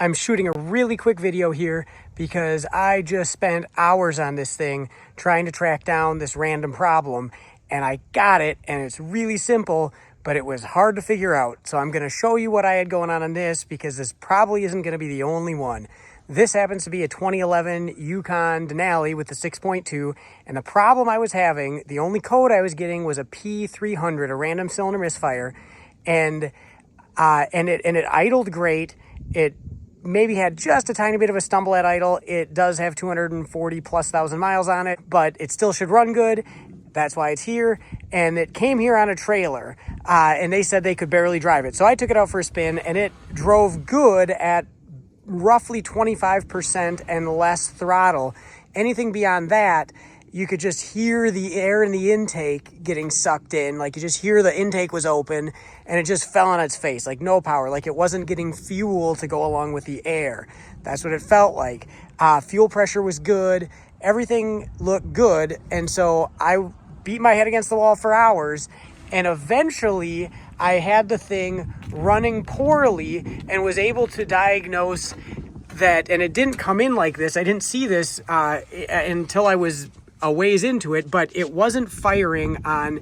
I'm shooting a really quick video here because I just spent hours on this thing trying to track down this random problem, and I got it, and it's really simple, but it was hard to figure out. So I'm going to show you what I had going on this, because this probably isn't going to be the only one. This happens to be a 2011 Yukon Denali with the 6.2, and the problem I was having, the only code I was getting was a P0300, a random cylinder misfire, and it idled great. It maybe had just a tiny bit of a stumble at idle. It does have 240 plus thousand miles on it, but it still should run good. That's why it's here. And it came here on a trailer, and they said they could barely drive it. So I took it out for a spin, and it drove good at roughly 25% and less throttle. Anything beyond that, you could just hear the air in the intake getting sucked in. Like, you just hear the intake was open and it just fell on its face, like no power, like it wasn't getting fuel to go along with the air. That's what it felt like. Fuel pressure was good. Everything looked good. And so I beat my head against the wall for hours, and eventually I had the thing running poorly and was able to diagnose that. And it didn't come in like this. I didn't see this until I was a ways into it, but it wasn't firing on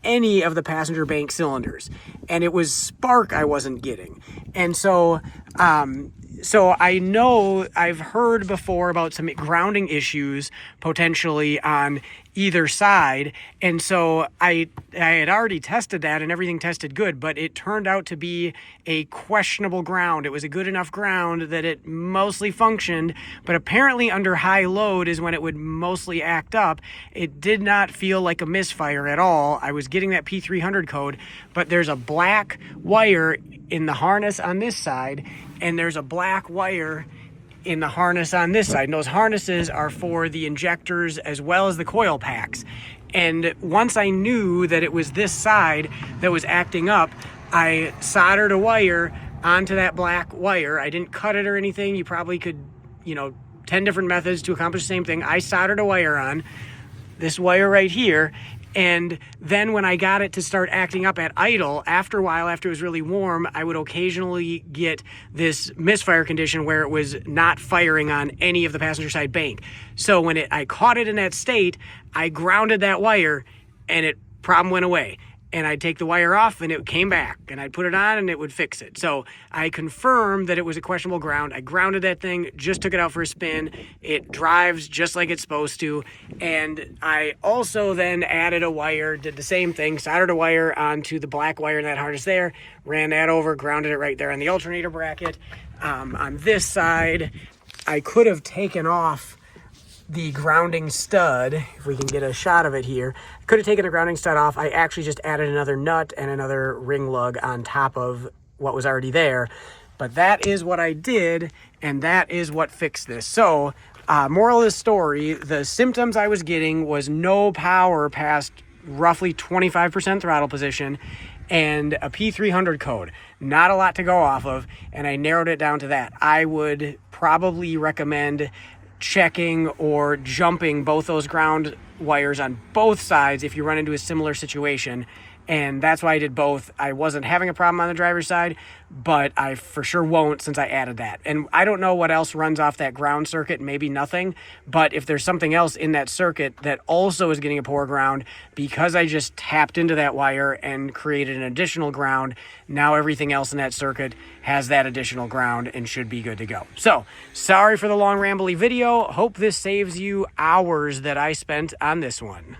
any of the passenger bank cylinders, and it was spark I wasn't getting. And so I know I've heard before about some grounding issues potentially on either side. And so I had already tested that, and everything tested good, but it turned out to be a questionable ground. It was a good enough ground that it mostly functioned, but apparently under high load is when it would mostly act up. It did not feel like a misfire at all. I was getting that P300 code, but there's a black wire in the harness on this side, and there's a black wire in the harness on this side. And those harnesses are for the injectors as well as the coil packs. And once I knew that it was this side that was acting up, I soldered a wire onto that black wire. I didn't cut it or anything. You probably could, 10 different methods to accomplish the same thing. I soldered a wire on this wire right here. And then when I got it to start acting up at idle, after a while, after it was really warm, I would occasionally get this misfire condition where it was not firing on any of the passenger side bank. So when I caught it in that state, I grounded that wire, and problem went away. And I'd take the wire off, and it came back, and I'd put it on, and it would fix it. So I confirmed that it was a questionable ground. I grounded that thing, just took it out for a spin. It drives just like it's supposed to. And I also then added a wire, did the same thing, soldered a wire onto the black wire in that harness there, ran that over, grounded it right there on the alternator bracket. On this side, I could have taken off the grounding stud, if we can get a shot of it here. I could have taken the grounding stud off. I actually just added another nut and another ring lug on top of what was already there. But that is what I did, and that is what fixed this. So, moral of the story, the symptoms I was getting was no power past roughly 25% throttle position and a P300 code. Not a lot to go off of, and I narrowed it down to that. I would probably recommend checking or jumping both those ground wires on both sides if you run into a similar situation. And that's why I did both. I wasn't having a problem on the driver's side, but I for sure won't since I added that. And I don't know what else runs off that ground circuit, maybe nothing. But if there's something else in that circuit that also is getting a poor ground, because I just tapped into that wire and created an additional ground, now everything else in that circuit has that additional ground and should be good to go. So, sorry for the long rambly video. Hope this saves you hours that I spent on this one.